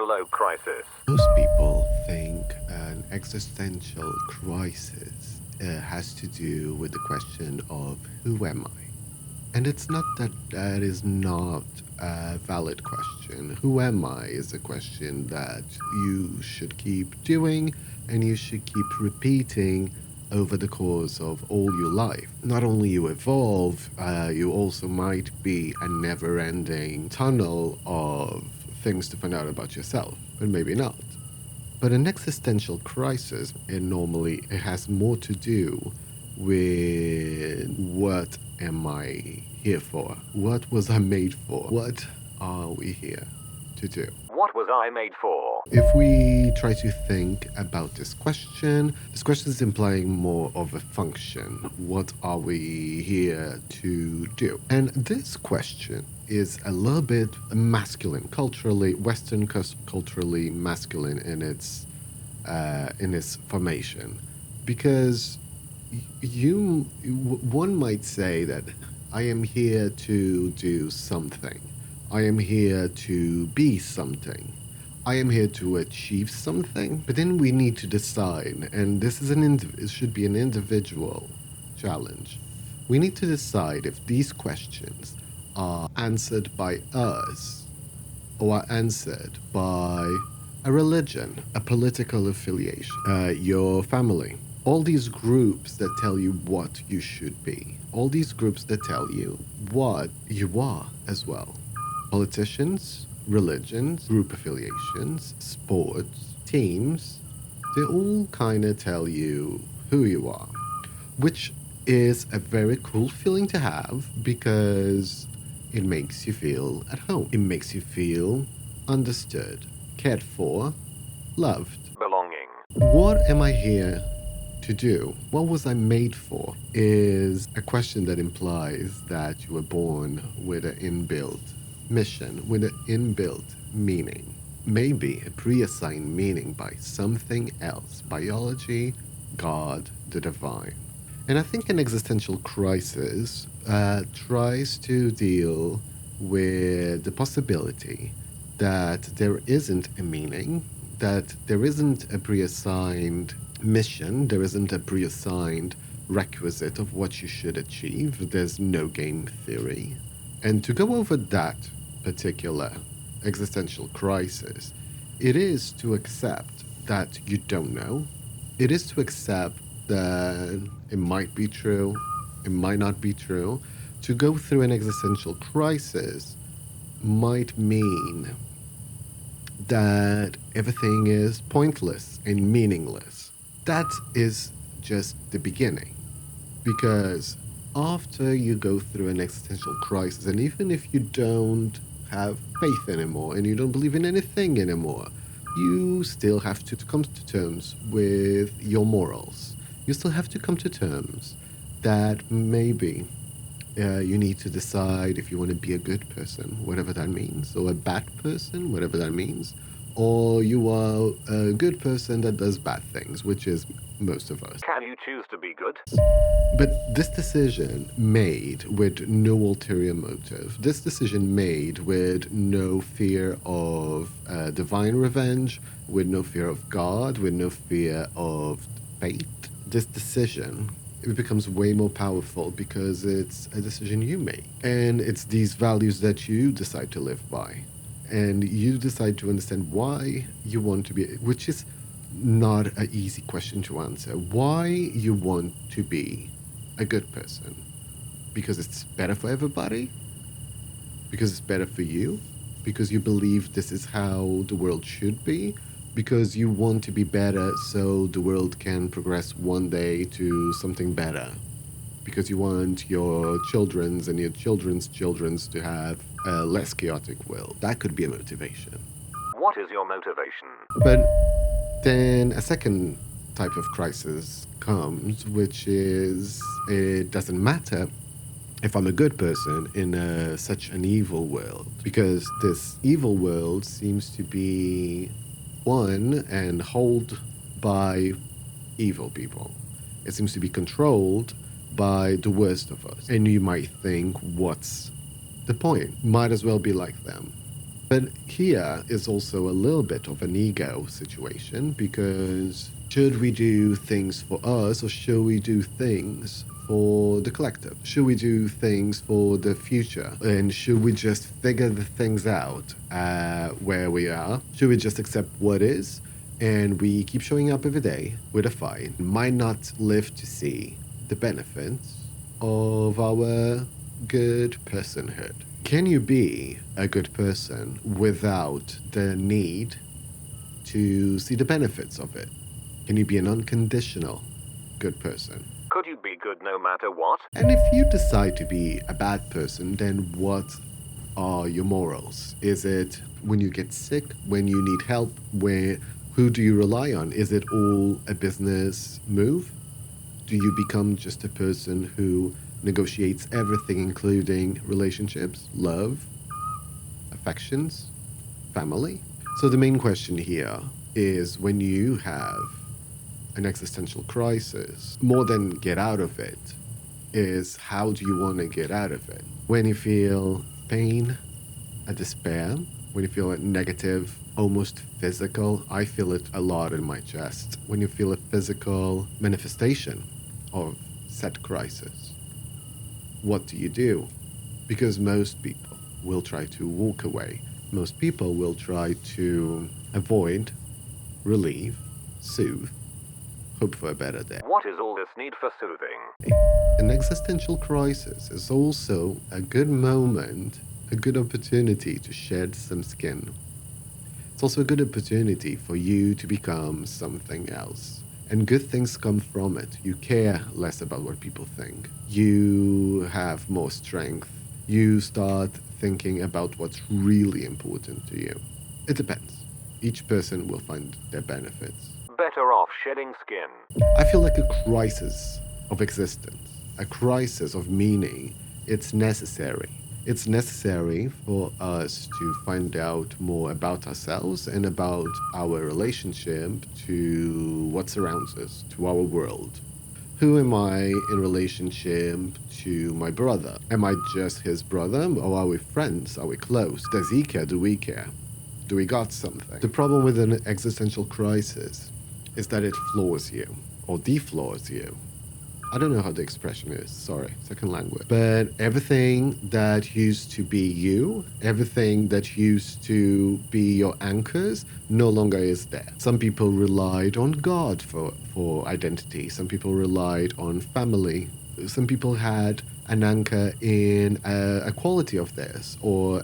Hello, crisis. Most people think an existential crisis has to do with the question of who am I? And it's not that that is not a valid question. Who am I is a question that you should keep doing and you should keep repeating over the course of all your life. Not only you evolve, you also might be a never-ending tunnel of things to find out about yourself, but maybe not. But an existential crisis, it has more to do with what am I here for? What was I made for? What are we here to do? What was I made for? If we try to think about this question is implying more of a function. What are we here to do? And this question is a little bit masculine, culturally, Western culturally masculine in its formation, because one might say that I am here to do something. I am here to be something. I am here to achieve something. But then we need to decide, and this is it should be an individual challenge. We need to decide if these questions are answered by us or are answered by a religion, a political affiliation, your family. All these groups that tell you what you should be. All these groups that tell you what you are as well. Politicians, religions, group affiliations, sports, teams, they all kind of tell you who you are, which is a very cool feeling to have because it makes you feel at home. It makes you feel understood, cared for, loved. Belonging. What am I here to do? What was I made for? Is a question that implies that you were born with an inbuilt mission, with an inbuilt meaning. Maybe a pre-assigned meaning by something else, biology, God, the divine. And I think an existential crisis tries to deal with the possibility that there isn't a meaning, that there isn't a pre-assigned mission, there isn't a pre-assigned requisite of what you should achieve. There's no game theory. And to go over that particular existential crisis, it is to accept that you don't know. It is to accept that it might be true, it might not be true. To go through an existential crisis might mean that everything is pointless and meaningless. That is just the beginning. Because after you go through an existential crisis, and even if you don't have faith anymore and you don't believe in anything anymore, you still have to come to terms with your morals. You still have to come to terms that maybe you need to decide if you want to be a good person, whatever that means, or a bad person, whatever that means, or you are a good person that does bad things, which is most of us. Can you choose to be good? But this decision made with no ulterior motive, this decision made with no fear of divine revenge, with no fear of God, with no fear of fate, this decision, it becomes way more powerful because it's a decision you make. And it's these values that you decide to live by. And you decide to understand why you want to be, which is not an easy question to answer. Why you want to be a good person? Because it's better for everybody? Because it's better for you? Because you believe this is how the world should be? Because you want to be better so the world can progress one day to something better? Because you want your children's and your children's to have a less chaotic world? That could be a motivation. What is your motivation? But then a second type of crisis comes, which is it doesn't matter if I'm a good person in such an evil world, because this evil world seems to be won and held by evil people. It seems to be controlled by the worst of us. And you might think, what's the point? Might as well be like them. But here is also a little bit of an ego situation, because should we do things for us or should we do things for the collective? Should we do things for the future? And should we just figure the things out where we are? Should we just accept what is? And we keep showing up every day with a fight, might not live to see the benefits of our good personhood. Can you be a good person without the need to see the benefits of it? Can you be an unconditional good person? Could you be good no matter what? And if you decide to be a bad person, then what are your morals? Is it when you get sick, when you need help, who do you rely on? Is it all a business move? Do you become just a person who negotiates everything, including relationships, love, affections, family? So the main question here is, when you have an existential crisis, more than get out of it, is how do you want to get out of it? When you feel pain, a despair, when you feel a negative, almost physical, I feel it a lot in my chest. When you feel a physical manifestation of said crisis, what do you do? Because most people will try to walk away. Most people will try to avoid, relieve, soothe, hope for a better day. What is all this need for soothing? An existential crisis is also a good moment, a good opportunity to shed some skin. It's also a good opportunity for you to become something else. And good things come from it. You care less about what people think. You have more strength. You start thinking about what's really important to you. It depends. Each person will find their benefits. Better off shedding skin. I feel like a crisis of existence, a crisis of meaning. It's necessary. It's necessary for us to find out more about ourselves and about our relationship to what surrounds us, to our world. Who am I in relationship to my brother? Am I just his brother, or are we friends? Are we close? Does he care? Do we care? Do we got something? The problem with an existential crisis is that it floors you, or defloors you. I don't know how the expression is, sorry, second language. But everything that used to be you, everything that used to be your anchors, no longer is there. Some people relied on God for identity. Some people relied on family. Some people had an anchor in a quality of theirs, or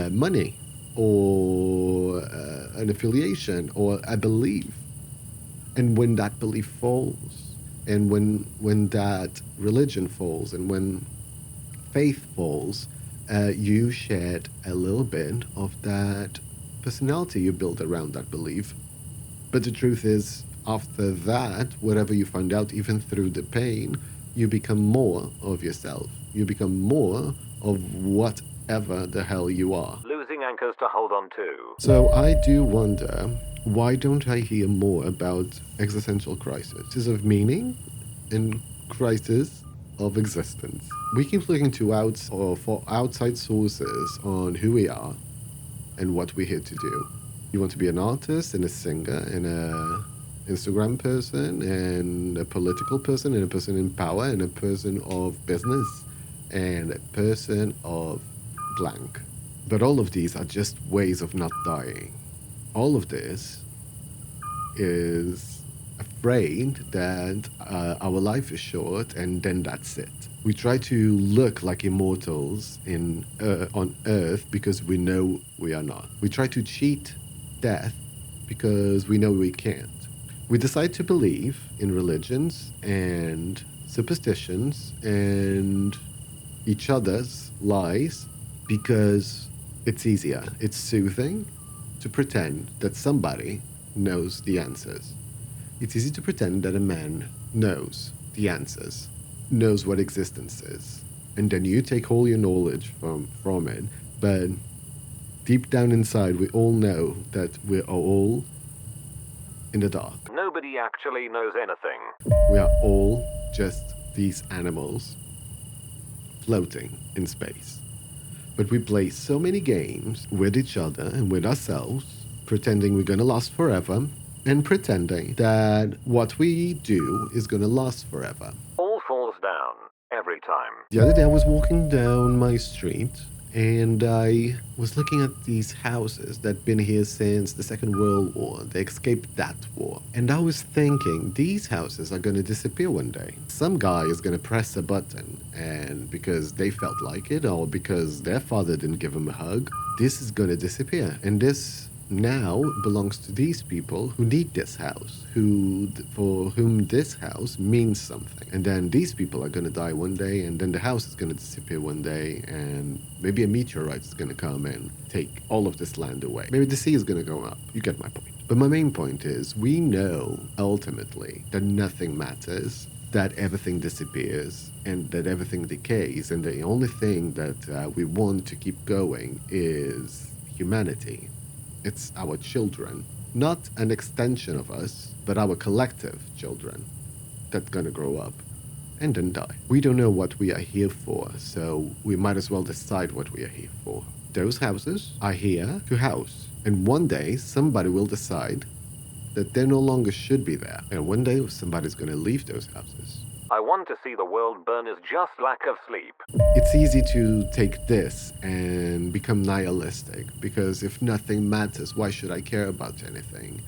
money, or an affiliation, or a belief. And when that belief falls, and when that religion falls, and when faith falls, you shed a little bit of that personality you build around that belief. But the truth is, after that, whatever you find out, even through the pain, you become more of yourself. You become more of whatever the hell you are. Losing anchors to hold on to. So I do wonder, why don't I hear more about existential crisis of meaning and crisis of existence? We keep looking to for outside sources on who we are and what we're here to do. You want to be an artist and a singer and a Instagram person and a political person and a person in power and a person of business and a person of blank. But all of these are just ways of not dying. All of this is afraid that our life is short and then that's it. We try to look like immortals on Earth because we know we are not. We try to cheat death because we know we can't. We decide to believe in religions and superstitions and each other's lies because it's easier, it's soothing to pretend that somebody knows the answers. It's easy to pretend that a man knows the answers, knows what existence is, and then you take all your knowledge from it, but deep down inside we all know that we're all in the dark. Nobody actually knows anything. We are all just these animals floating in space. But we play so many games with each other and with ourselves, pretending we're going to last forever and pretending that what we do is going to last forever. All falls down every time. The other day I was walking down my street and I was looking at these houses that been here since the Second World War. They escaped that war. And I was thinking, these houses are going to disappear one day. Some guy is going to press a button, and because they felt like it or because their father didn't give him a hug, this is going to disappear. And this now belongs to these people who need this house, for whom this house means something. And then these people are going to die one day, and then the house is going to disappear one day, and maybe a meteorite is going to come and take all of this land away. Maybe the sea is going to go up. You get my point. But my main point is, we know ultimately that nothing matters, that everything disappears, and that everything decays, and the only thing that we want to keep going is humanity. It's our children, not an extension of us, but our collective children that's gonna grow up and then die. We don't know what we are here for, so we might as well decide what we are here for. Those houses are here to house, and one day somebody will decide that they no longer should be there, and one day somebody's gonna leave those houses. I want to see the world burn is just lack of sleep. It's easy to take this and become nihilistic, because if nothing matters, why should I care about anything?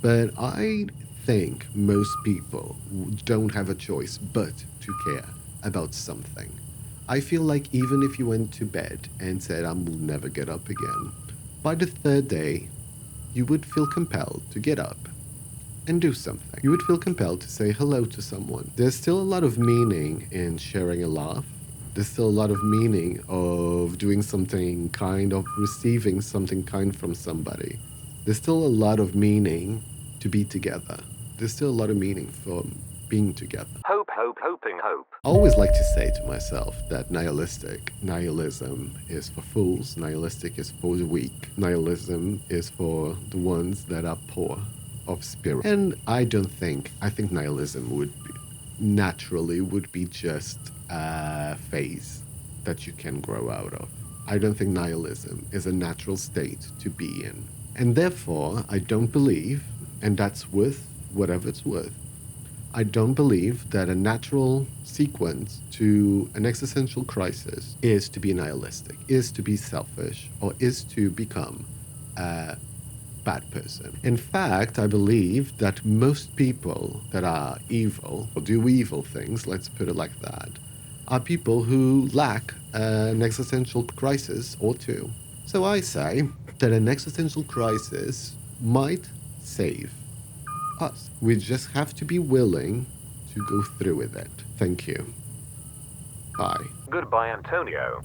But I think most people don't have a choice but to care about something. I feel like even if you went to bed and said, I will never get up again, by the third day, you would feel compelled to get up and do something. You would feel compelled to say hello to someone. There's still a lot of meaning in sharing a laugh. There's still a lot of meaning of doing something kind, of receiving something kind from somebody. There's still a lot of meaning to be together. There's still a lot of meaning from being together. Hope, hope, hoping, hope. I always like to say to myself that nihilism is for fools, nihilistic is for the weak, nihilism is for the ones that are poor of spirit. And I think nihilism would be just a phase that you can grow out of. I don't think nihilism is a natural state to be in. And therefore, I don't believe, and that's worth whatever it's worth, I don't believe that a natural sequence to an existential crisis is to be nihilistic, is to be selfish, or is to become a bad person. In fact, I believe that most people that are evil, or do evil things, let's put it like that, are people who lack an existential crisis or two. So I say that an existential crisis might save us. We just have to be willing to go through with it. Thank you. Bye. Goodbye, Antonio.